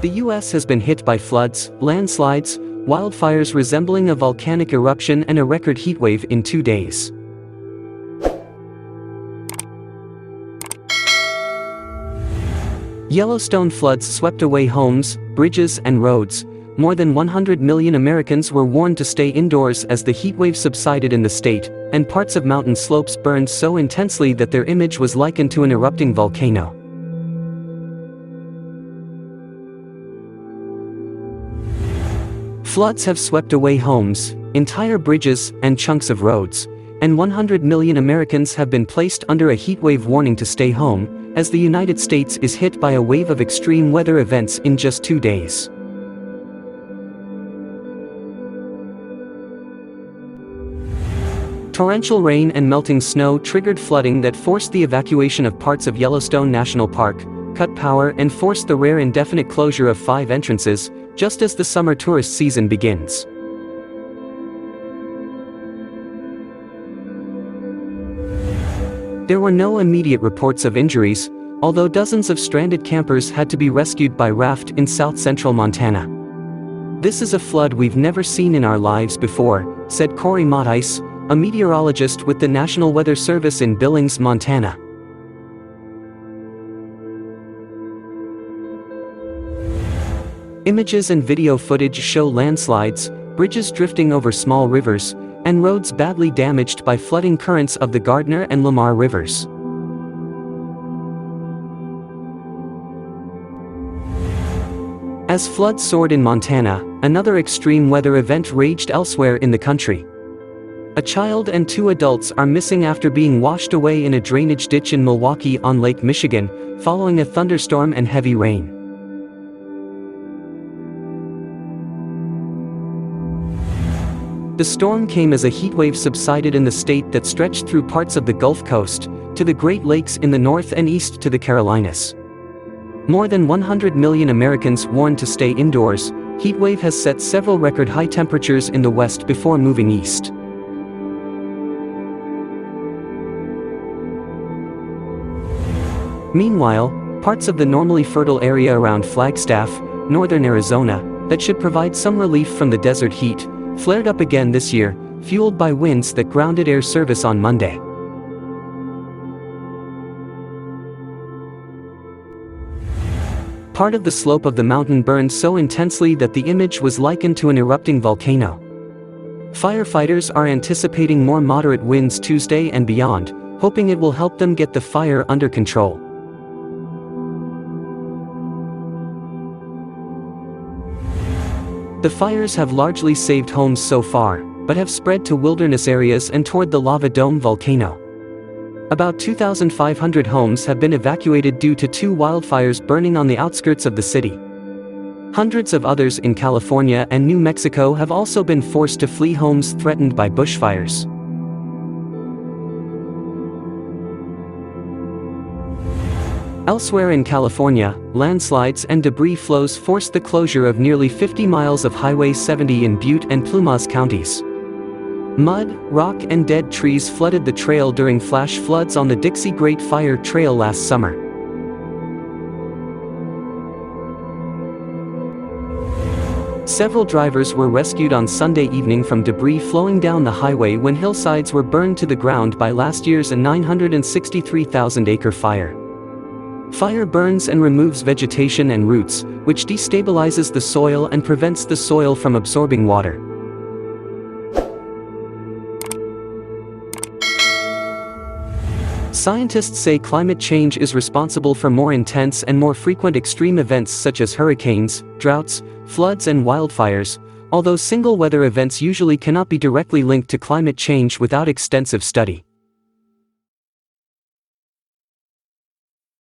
The US has been hit by floods, landslides, wildfires resembling a volcanic eruption and a record heatwave in 2 days. Yellowstone floods swept away homes, bridges, and roads. More than 100 million Americans were warned to stay indoors as the heatwave subsided in the state, and parts of mountain slopes burned so intensely that their image was likened to an erupting volcano. Floods have swept away homes, entire bridges, and chunks of roads, and 100 million Americans have been placed under a heatwave warning to stay home, as the United States is hit by a wave of extreme weather events in just 2 days. Torrential rain and melting snow triggered flooding that forced the evacuation of parts of Yellowstone National Park, cut power, and forced the rare indefinite closure of 5 entrances, just as the summer tourist season begins. There were no immediate reports of injuries, although dozens of stranded campers had to be rescued by raft in south-central Montana. "This is a flood we've never seen in our lives before," said Corey Mattice, a meteorologist with the National Weather Service in Billings, Montana. Images and video footage show landslides, bridges drifting over small rivers, and roads badly damaged by flooding currents of the Gardner and Lamar rivers. As floods soared in Montana, another extreme weather event raged elsewhere in the country. A child and 2 adults are missing after being washed away in a drainage ditch in Milwaukee on Lake Michigan, following a thunderstorm and heavy rain. The storm came as a heatwave subsided in the state that stretched through parts of the Gulf Coast, to the Great Lakes in the north and east to the Carolinas. More than 100 million Americans warned to stay indoors. Heatwave has set several record high temperatures in the west before moving east. Meanwhile, parts of the normally fertile area around Flagstaff, northern Arizona, that should provide some relief from the desert heat, flared up again this year, fueled by winds that grounded air service on Monday. Part of the slope of the mountain burned so intensely that the image was likened to an erupting volcano. Firefighters are anticipating more moderate winds Tuesday and beyond, hoping it will help them get the fire under control. The fires have largely saved homes so far, but have spread to wilderness areas and toward the lava dome volcano. About 2,500 homes have been evacuated due to 2 wildfires burning on the outskirts of the city. Hundreds of others in California and New Mexico have also been forced to flee homes threatened by bushfires. Elsewhere in California, landslides and debris flows forced the closure of nearly 50 miles of Highway 70 in Butte and Plumas counties. Mud, rock, and dead trees flooded the trail during flash floods on the Dixie Great Fire Trail last summer. Several drivers were rescued on Sunday evening from debris flowing down the highway when hillsides were burned to the ground by last year's 963,000-acre fire. Fire burns and removes vegetation and roots, which destabilizes the soil and prevents the soil from absorbing water. Scientists say climate change is responsible for more intense and more frequent extreme events such as hurricanes, droughts, floods, and wildfires, although single weather events usually cannot be directly linked to climate change without extensive study.